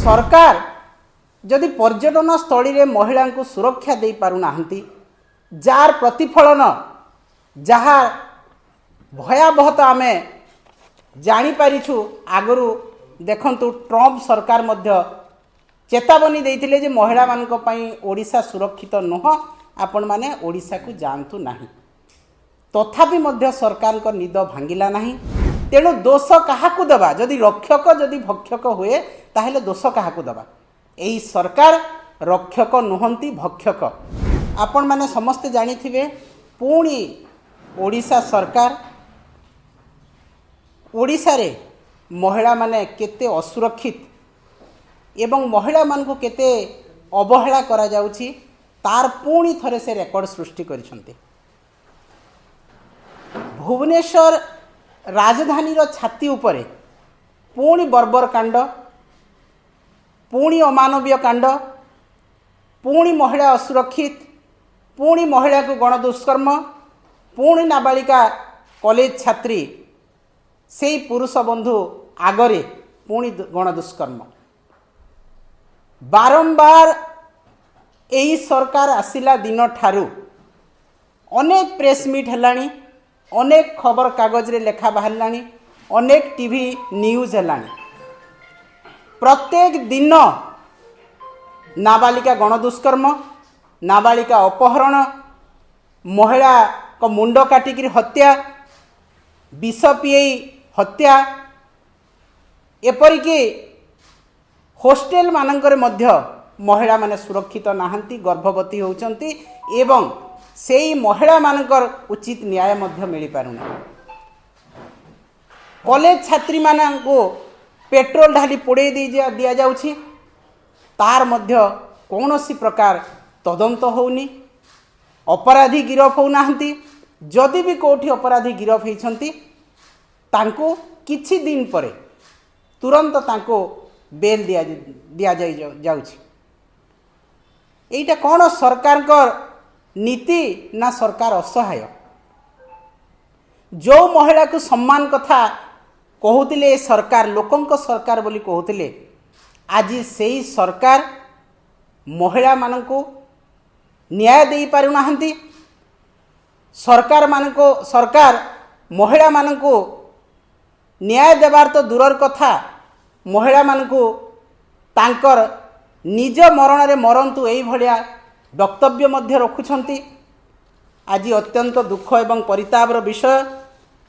सरकार जदि पर्यटन स्थली रे महिला को सुरक्षा दे पारु नाहंती जार प्रतिफलन जहाँ भयावहता आमे जानी पारिछु आगरू देखंतु ट्रम्प सरकार मध्य चेतावनी देइथिले जे महिला मानक पई ओडिशा सुरक्षित नुह आपण माने ओडिशा को जानतु नाही तथापि मध्य सरकार को निद भांगिला नाही तेणु दोष काहाकू दबा जदि रक्षक जदि भक्षक हुए ताहेले दोष काहाकू दबा एही सरकार रक्षक नुहंती भक्षक आपण माने समस्त जानिथिबे पुणी ओडिशा सरकार ओडिशा रे महिला माने केते असुरक्षित एवं महिला मान को केते अवहेला करा जाउछि तार पुणी थरे से रेकर्ड सृष्टि करिसंते भुवनेश्वर राजधानी रो छाती उपरे पुणी बर्बर कांड पुणी अमानवीय कांड पुणी महिला असुरक्षित पुणी महिला को गणदुष्कर्म पुणी नाबालिका कॉलेज छात्री से पुरुष बंधु आगरे पुणी गणदुष्कर्म बारंबार यही सरकार आसिला दिन ठारू अनेक प्रेस मीट हेलानी अनेक खबर कागज रे लेखा बाहरलानी अनेक टीवी न्यूज हेलानी प्रत्येक दिन नाबालिका गणदुष्कर्म नाबालिका अपहरण महिला को मुंड काटिकी हत्या विष पीई हत्या एपरिकी होस्टेल मानकर मध्य महिला माने सुरक्षित नाहंती गर्भवती होउचंती एवं सेई महिला मानकर उचित न्याय मध्य मिली पारुना कॉलेज छात्री मानको पेट्रोल ढाली पोड़े दिया जाउछि तार मध्य कौनसी प्रकार तदंत होउनी अपराधी गिरफ हो नाहंती जदि भी कोठी अपराधी गिरफ होइछंती तांको किछि दिन परे तुरंत तांको बेल दिया जाउछि एटा कौन सरकार को नीति ना सरकार असहाय जो महिला को सम्मान कथा कहूतिले सरकार लोकंक सरकार बोली कहूतिले आज सेही सरकार महिला मानको न्याय दे पारु नाहंती सरकार महिला मानको न्याय देवार तो दूरर कथा महिला मानको तांकर निज मरण रे मरंतु एई भलिया वक्तव्य मध्य रखुछंती आज अत्यंत दुख एवं परितापर विषय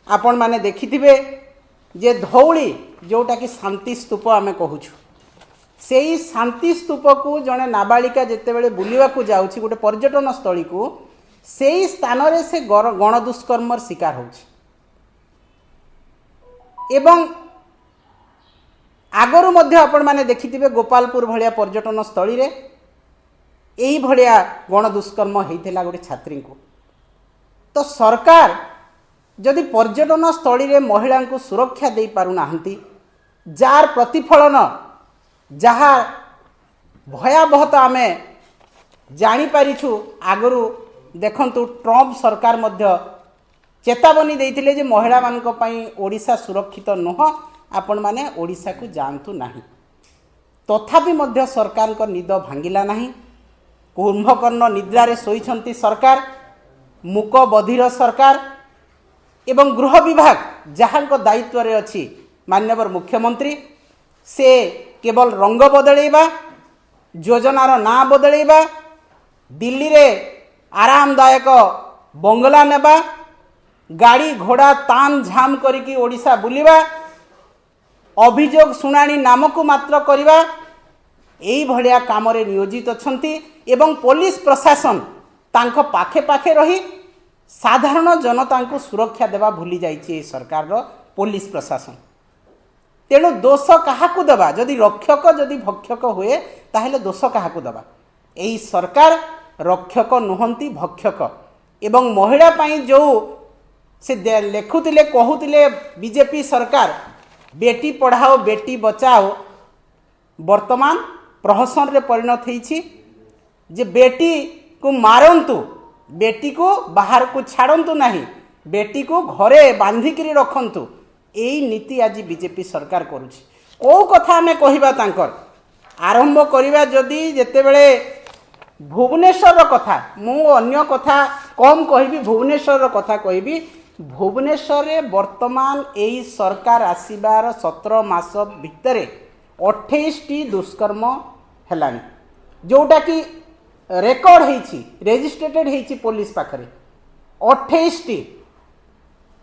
आपण माने देखिथिबे जे धौली जोटा कि शांति स्तूप आमे कहूछु सेही शांति स्तूप को जने नाबालिका जेतेबेले बुलिवा को जाउछि गोटे पर्यटन स्थली को सेही स्थान रे से गणदुष्कर्मर शिकार होछि एवं आगरू मध्य आपण माने देखिथिबे गोपालपुर भलिया पर्यटन स्थली रे एही भलिया गणदुष्कर्म हेइथिला गोटे छात्री को तो सरकार जदि पर्यटन स्थली रे महिला को सुरक्षा दे पारु नाहंती जार प्रतिफलन जहाँ भयावहता आमे जानी पारिछु आगरू देखंतु ट्रम्प सरकार मध्य चेतावनी देइथिले जे महिला मानक पई ओडिशा सुरक्षित नुह आपण माने ओडिशा को जानतु नाही तथापि मध्य सरकार को निद भांगिला नाही कुंभकर्ण निद्रा रे सोईछंती सरकार मुक बधिर सरकार एवं गृह विभाग जहाँ को दायित्व रे अछि माननीय मुख्यमंत्री से केवल रंग बदलैबा योजनार ना बदलैबा दिल्ली रे आरामदायक बंगला नेबा गाड़ी घोड़ा ताम झाम करिकी ओडिशा बुलिबा अभियोग शुणाणी नामक मात्र करिबा एई भलिया काम रे नियोजित अछंती एवं पुलिस प्रशासन तांको पाखे पाखे रही साधारण जनता को सुरक्षा देवा भूली जाइए सरकार रो पुलिस प्रशासन तेणु दोष काहाकू दबा जदि रक्षक जदि भक्षक हुए ताहेले दोष काहाकू दबा एही सरकार रक्षक नुहंती भक्षक एवं महिला पाई जो से लेखुतिले कहूतिले बीजेपी सरकार बेटी पढ़ाओ बेटी बचाओ वर्तमान प्रहसन रे परिणत होईछि जे बेटी को मारंतु बेटी को बाहर को छाड़ंतु नहीं बेटी को घरे बांधिकी रखंतु यही नीति आज बीजेपी सरकार करुछि को कथा हमें कहबा तांकर आरंभ करिबा जदि जेतेबेले भुवनेश्वर कथा मु अन्य कथा कम कहबी भुवनेश्वर कथा कहबी भुवनेश्वर रे वर्तमान एई सरकार आसीबार 17 मास भितर 28 टी दुष्कर्म हेलानी जोटा कि रेकर्ड होईछि रेजिस्ट्रेटेड होईछि पुलिस पाखरे 28 टी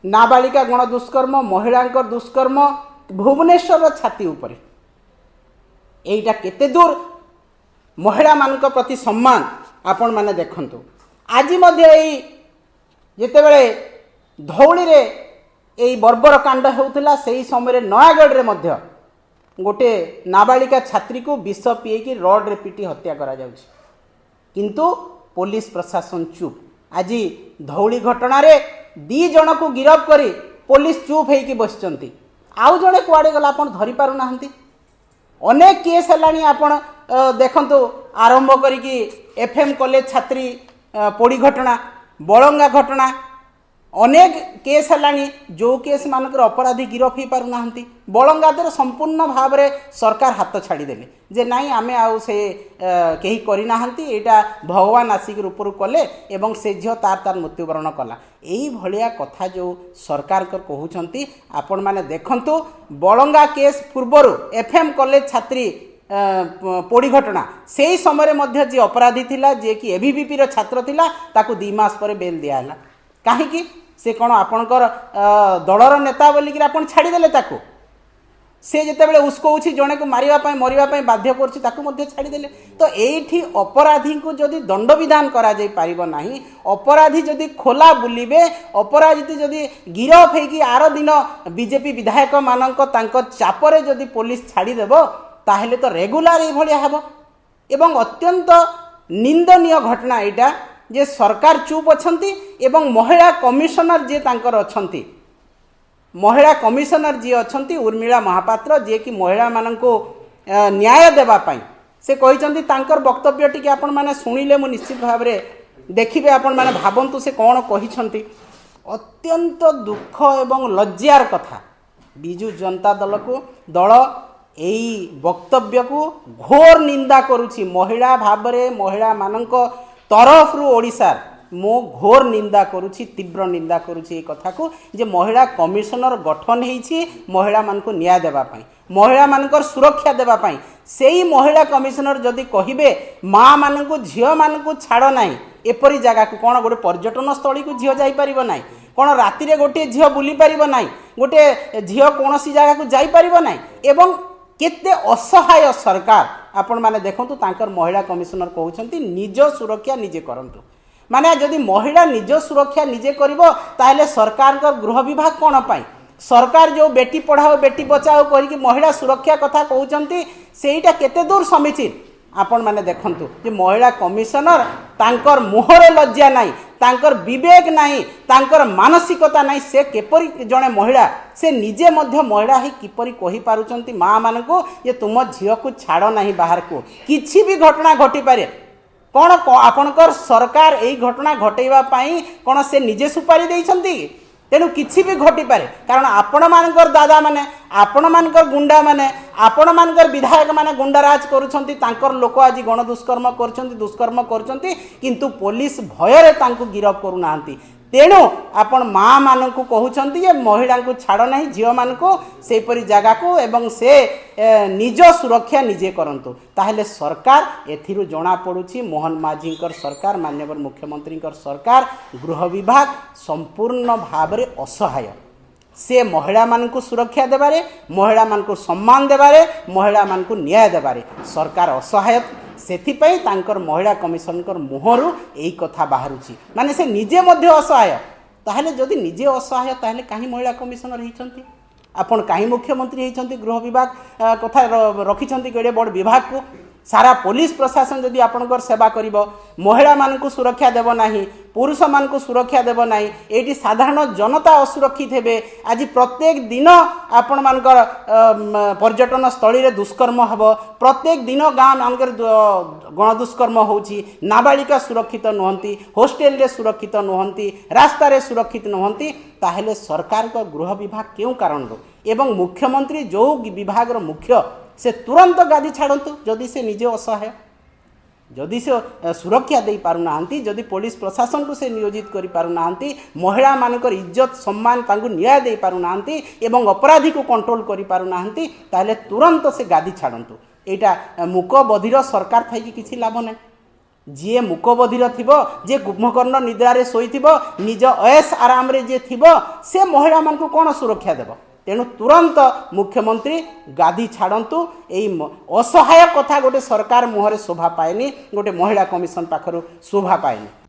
नाबालिका गण दुष्कर्म महिला दुष्कर्म भुवनेश्वर छाती उपरे एटा केते दूर महिला मानक प्रति सम्मान आपण माने देखंतु आज मध्य एई जेतेबेले धौली रे एई बर्बर कांड होउतला सेही समय नयागढ़ रे मध्य गोटे नाबालिका छात्री को विष पीए कि रड रे पिटी हत्या करा जाउछि किंतु पुलिस प्रशासन चुप आज धौली घटना रे 2 जन को गिरफ्त करी पुलिस चुप है कि बसचंती आउ जड़े कुआड़े गला आपण धरि पारु नाहंती अनेक केस हेलानी आपण देखंतु आरंभ करिकी एफएम कॉलेज छात्री पोड़ी घटना बलंगा घटना अनेक केस हेलानी जो केस मानकर अपराधी गिरफ हो पारु नाहंती बलंगा संपूर्ण भाव में सरकार हाथ छाड़देले जे नाई आमे आउ से कहीं करी नाहंती एटा भगवान आसिक ऊपर कले एवं से झील तार मृत्युवरण कला यही भलिया कथा जो सरकार कहउछंती आपण माने देखंतु बलंगा केस पूर्वर एफएम कॉलेज छात्री पोड़ी घटना से ही समय मध्य जे अपराधी थिला जे कि एबीवीपी रो छात्र थिला ताकू 2 मास पर बेल दिया हला काहेकि से कौन आपणकर दलर नेता बोलिक आपण छाड़देले ताकू से जितेबाला उस्कौछि जड़े को मारिबा मरिबा बाध्य कर छाड़देले तो ये अपराधी को जदि दंड विधान करा जाई पारिबो नाही अपराधी जदि खोला बुलिबे अपराधी जदि गिरफ होगी आर दिन बीजेपी विधायक मानक तांकर चापरे जदि पुलिस छाड़देव ताहेले तो रेगुलार ये भलिया हेबो एवं अत्यंत निंदनीय घटना एटा जे सरकार चुप अछंती एवं महिला कमिशनर जे तांकर अछंती महिला कमिशनर जी अछंती उर्मिला महापात्र जे कि महिला माननको न्याय देबा पई से कहिसंती तांकर वक्तव्य टिके आपण माने सुनिले मु निश्चित भाव रे देखिबे आपण माने भाबंतु से कोन कहिसंती अत्यंत दुख एवं लज्जार कथा बिजु जनता दल को दल एई वक्तव्य को घोर निंदा करुछि महिला भाव रे महिला माननको तरफ रु ओडिसा मो घोर निंदा करुछि तीव्र निंदा करुछि कथा को जे महिला कमिशनर गठन हेछि महिला मान को न्याय देबा पई महिला मानकर सुरक्षा देबा पई सेही महिला कमिशनर जदि कहिबे माँ मान को झियो मान को छाड़ नाही एपरी जगह को कौन गोटे पर्यटन स्थली को झियो जाई परिबो नाही कौन राति रे गोटे झियो बुली परिबो नाही गोटे झियो कोनोसी जगह को जाई परिबो नाही एवं केते असहाय सरकार आपण माने देखंतु तांकर महिला कमिशनर कहउछंती निज सुरक्षा निजे करंतु माने जदि महिला निज सुरक्षा निजे करिवो ताहले सरकार का गृह विभाग कोन पाई सरकार जो बेटी पढ़ाओ बेटी बचाओ करिकी महिला सुरक्षा कथा कहउछंती सेईटा केते दूर समीचीन आपण माने देखंतु जे महिला कमिशनर तांकर मुहरे लज्जा नाही तांकर विवेक नाही तांकर मानसिकता नाही से केपरी जणे महिला से निजे मध्य महिला ही किपरि कहि पारुचंती माँ मानको जे तुम झियो को छाड़ नाही बाहर को किछि भी घटना घटी पारे कौन आपणकर सरकार यही घटना घटेवा पाई कौन से निजे सुपारी देइछंती तेणु किछि भी घटी पारे कारण आपण मानकर दादा माने आपण मानकर गुंडा माने आपण मानकर विधायक माने गुंडाराज करूछंती तांकर लोक आज गण दुष्कर्म करछंती किंतु पुलिस भय रे तांको गिरफ करू नाहंती तेणु आपण माँ मान को कहउछंती जे महिला को छाड़ नाही झियो मान को सेपरी जगह को एवं से निज सुरक्षा निजे करंतु ताहले सरकार एथिरु जणा पड़ुछि मोहन माझीकर सरकार माननीय मुख्यमंत्री सरकार गृह विभाग संपूर्ण भाव रे असहाय से महिला मान को सुरक्षा देबारे महिला मान को सम्मान देबारे महिला मान को न्याय देबारे सरकार असहाय सेथिपई तांकर महिला कमिशनर मुहरु एई कथा बाहरुछि माने से निजे मध्य असहाय ताहले जदि निजे असहाय ताहले काहे महिला कमिशनर हिचंती आपण काहे मुख्यमंत्री हिचंती गृह विभाग कथा रखिचंती केडे बड़ विभाग को सारा पुलिस प्रशासन जदि आपणकर सेवा करिवो महिला मान को सुरक्षा देव नाही पुरुष मान को सुरक्षा देव नाही एटी साधारण जनता असुरक्षित हेबे आज प्रत्येक दिन आपण मानकर पर्यटन स्थली रे दुष्कर्म हबो प्रत्येक दिन गाँ मानकर गण दुष्कर्म होउची नाबालिका सुरक्षित नहंती हॉस्टेल रे सुरक्षित नहंती रास्ता रे सुरक्षित नहंती ताहेले सरकार को गृह विभाग केउ कारण एवं मुख्यमंत्री जो विभाग मुख्य से तुरंत गादी छाड़तु जदि से निजे असहाय जदि से सुरक्षा दे पारुना जदि पुलिस प्रशासन को से नियोजित कर पारुना महिला मानकर इज्जत सम्मान तांगु न्याय दे पारुना एवं अपराधी को कंट्रोल कर पारुना ताले तुरंत से गादी छाड़तु यहाँ मूक बधिर सरकार थी किसी लाभ ना जी मूक बधिर थी जे कुंभकर्ण निद्रारे शोइथिबो निज ऐश आराम रे जे थिबो से महिला मान को कौन सुरक्षा देव तेणु तुरंत मुख्यमंत्री गादी छाड़तु यही असहाय कथा गोटे सरकार मुहर शोभा पाएनि गोटे महिला कमिशन पाखर शोभा पाएनि।